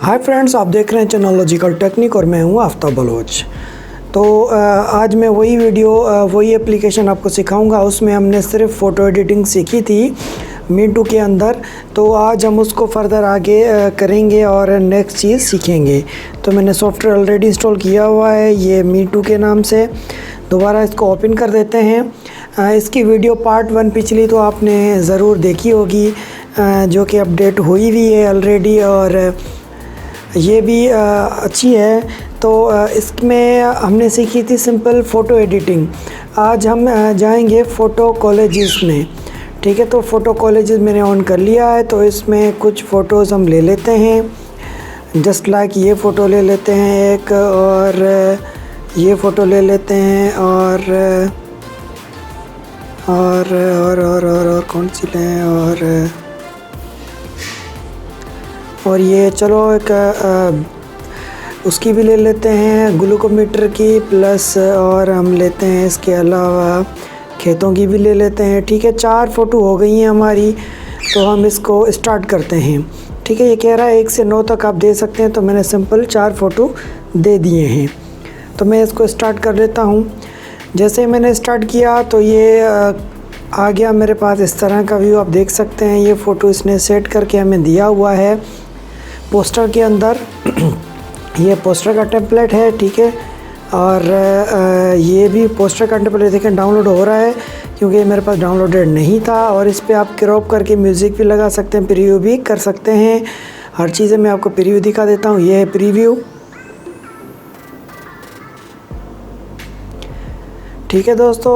Hi friends, आप देख रहे हैं टेक्नोलॉजिकल टेक्निक और मैं हूं आफ्ताब बलोच। तो आज मैं वही एप्लीकेशन आपको सिखाऊंगा। उसमें हमने सिर्फ फ़ोटो एडिटिंग सीखी थी मीटू के अंदर, तो आज हम उसको फर्दर आगे करेंगे और नेक्स्ट चीज़ सीखेंगे। तो मैंने सॉफ्टवेयर ऑलरेडी इंस्टॉल किया हुआ है, ये मीटू के नाम से। दोबारा इसको ओपन कर देते हैं। इसकी वीडियो पार्ट 1 पिछली तो आपने ज़रूर देखी होगी, जो कि अपडेट हुई भी है ऑलरेडी और ये भी अच्छी है। तो इसमें हमने सीखी थी सिंपल फ़ोटो एडिटिंग। आज हम जाएंगे फ़ोटो कॉलेजेस में, ठीक है। तो फ़ोटो कॉलेजेस मैंने ऑन कर लिया है। तो इसमें कुछ फ़ोटोज़ हम ले लेते हैं, जस्ट लाइक ये फ़ोटो ले लेते हैं एक, और ये फ़ोटो ले लेते हैं और कौन सी लें, और ये चलो एक उसकी भी ले लेते हैं, ग्लूकोमीटर की प्लस, और हम लेते हैं इसके अलावा खेतों की भी ले लेते हैं, ठीक है। 4 फ़ोटो हो गई हैं हमारी। तो हम इसको स्टार्ट करते हैं, ठीक है। ये कह रहा है 1 से 9 तक आप दे सकते हैं, तो मैंने सिंपल 4 फ़ोटो दे दिए हैं। तो मैं इसको स्टार्ट कर लेता हूँ। जैसे ही मैंने स्टार्ट किया तो ये आ गया मेरे पास इस तरह का व्यू, आप देख सकते हैं। ये फ़ोटो इसने सेट करके हमें दिया हुआ है पोस्टर के अंदर। ये पोस्टर का टेम्पलेट है, ठीक है। और ये भी पोस्टर का टेम्पलेट देखें डाउनलोड हो रहा है, क्योंकि मेरे पास डाउनलोडेड नहीं था। और इस पे आप क्रॉप करके म्यूज़िक भी लगा सकते हैं, प्रीव्यू भी कर सकते हैं। हर चीज़ें मैं आपको प्रीव्यू दिखा देता हूँ। ये है प्रीव्यू, ठीक है दोस्तों।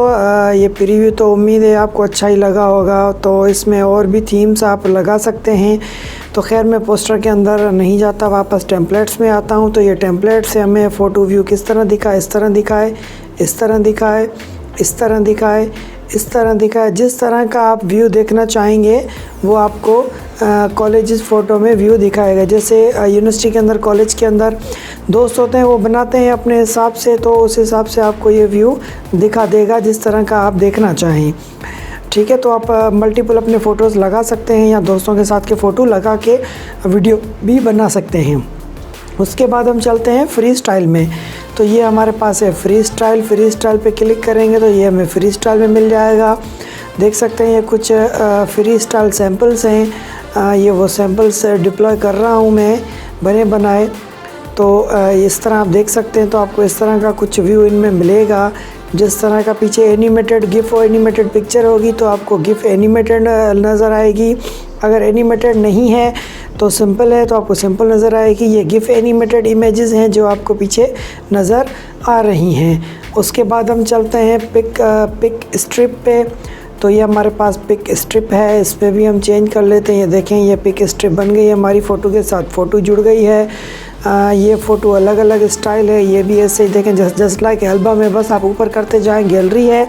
ये प्रीव्यू तो उम्मीद है आपको अच्छा ही लगा होगा। तो इसमें और भी थीम्स आप लगा सकते हैं। तो खैर मैं पोस्टर के अंदर नहीं जाता, वापस टेम्पलेट्स में आता हूँ। तो ये टेम्पलेट से हमें फ़ोटो व्यू किस तरह दिखाए, इस तरह दिखाए, इस तरह दिखाए, इस तरह दिखाए, इस तरह दिखाए। जिस तरह का आप व्यू देखना चाहेंगे वो आपको कॉलेज फ़ोटो में व्यू दिखाएगा। जैसे यूनिवर्सिटी के अंदर, कॉलेज के अंदर दोस्त होते हैं, वो बनाते हैं अपने हिसाब से, तो उस हिसाब से आपको ये व्यू दिखा देगा जिस तरह का आप देखना चाहें, ठीक है। तो आप मल्टीपल अपने फ़ोटोज़ लगा सकते हैं, या दोस्तों के साथ के फ़ोटो लगा के वीडियो भी बना सकते हैं। उसके बाद हम चलते हैं फ्री स्टाइल में। तो ये हमारे पास है फ्री स्टाइल। फ्री स्टाइल पे क्लिक करेंगे तो ये हमें फ्री स्टाइल में मिल जाएगा। देख सकते हैं ये कुछ फ्री स्टाइल सैम्पल्स हैं। ये वो सैम्पल्स डिप्लॉय कर रहा हूँ मैं, बने बनाए। तो इस तरह आप देख सकते हैं। तो आपको इस तरह का कुछ व्यू इनमें मिलेगा। जिस तरह का पीछे एनिमेटेड गिफ और एनिमेटेड पिक्चर होगी तो आपको गिफ एनिमेटेड नज़र आएगी। अगर एनिमेटेड नहीं है तो सिंपल है तो आपको सिंपल नज़र आएगी। ये गिफ एनिमेटेड इमेजेस हैं जो आपको पीछे नज़र आ रही हैं। उसके बाद हम चलते हैं पिक स्ट्रिप पे। तो ये हमारे पास पिक स्ट्रिप है, इस पर भी हम चेंज कर लेते हैं। ये देखें, ये पिक स्ट्रिप बन गई है हमारी फ़ोटो के साथ, फ़ोटो जुड़ गई है। ये फ़ोटो अलग अलग स्टाइल है। ये भी ऐसे ही देखें, जस्ट लाइक एल्बम है, बस आप ऊपर करते जाएं, गैलरी है।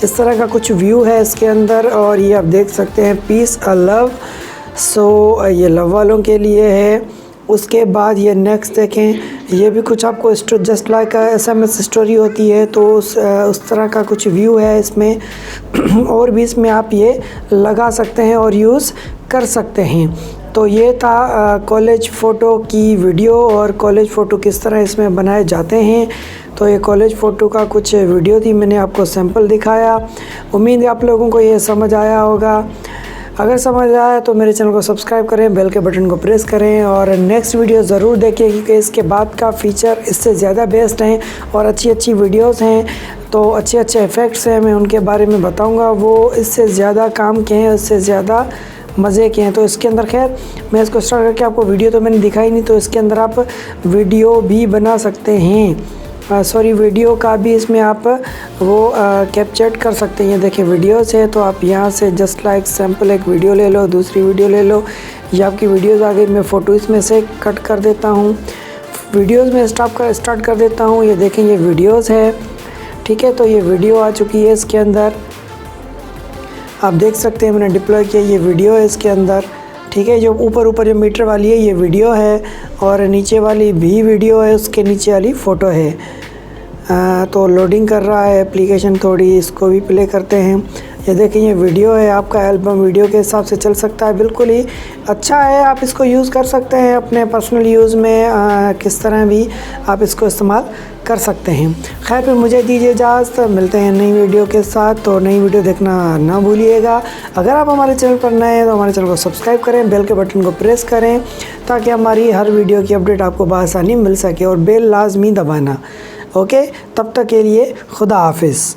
इस तरह का कुछ व्यू है इसके अंदर। और ये आप देख सकते हैं पीस अ लव, सो ये लव वालों के लिए है। उसके बाद ये नेक्स्ट देखें, ये भी कुछ आपको जस्ट लाइक SMS स्टोरी होती है, तो उस तरह का कुछ व्यू है इसमें। और भी इसमें आप ये लगा सकते हैं और यूज़ कर सकते हैं। तो ये था कॉलेज फ़ोटो की वीडियो, और कॉलेज फ़ोटो किस तरह इसमें बनाए जाते हैं। तो ये कॉलेज फ़ोटो का कुछ वीडियो थी, मैंने आपको सैंपल दिखाया। उम्मीद है आप लोगों को ये समझ आया होगा। अगर समझ आया तो मेरे चैनल को सब्सक्राइब करें, बेल के बटन को प्रेस करें, और नेक्स्ट वीडियो ज़रूर देखिए, क्योंकि इसके बाद का फ़ीचर इससे ज़्यादा बेस्ट हैं और अच्छी वीडियोस हैं। तो अच्छे इफ़ेक्ट्स हैं, मैं उनके बारे में बताऊंगा। वो इससे ज़्यादा काम के हैं, इससे ज़्यादा मज़े के हैं। तो इसके अंदर खैर मैं इसको स्टार्ट करके आपको वीडियो तो मैंने दिखाई नहीं, तो इसके अंदर आप वीडियो भी बना सकते हैं। वीडियो का भी इसमें आप वो कैप्चर कर सकते हैं। ये देखिए वीडियोस है, तो आप यहाँ से जस्ट लाइक सैम्पल एक वीडियो ले लो, दूसरी वीडियो ले लो। ये आपकी वीडियोस आ गई। मैं फ़ोटो इसमें से कट कर देता हूँ, वीडियोस में स्टार्ट कर देता हूँ। ये देखें, ये वीडियोस है, ठीक है। तो ये वीडियो आ चुकी है इसके अंदर, आप देख सकते हैं मैंने डिप्लॉय किया। ये वीडियो है इसके अंदर, ठीक है। जो ऊपर जो मीटर वाली है ये वीडियो है, और नीचे वाली भी वीडियो है, उसके नीचे वाली फ़ोटो है। तो लोडिंग कर रहा है एप्लीकेशन थोड़ी, इसको भी प्ले करते हैं। ये देखें ये वीडियो है आपका, एल्बम वीडियो के हिसाब से चल सकता है, बिल्कुल ही अच्छा है। आप इसको यूज़ कर सकते हैं अपने पर्सनल यूज़ में, किस तरह भी आप इसको इस्तेमाल कर सकते हैं। खैर फिर मुझे दीजिए इजाज़त, मिलते हैं नई वीडियो के साथ। तो नई वीडियो देखना ना भूलिएगा। अगर आप हमारे चैनल पर नए हैं तो हमारे चैनल को सब्सक्राइब करें, बेल के बटन को प्रेस करें ताकि हमारी हर वीडियो की अपडेट आपको बआसानी मिल सके, और बेल लाजमी दबाना। ओके, तब तक के लिए खुदा हाफिज़।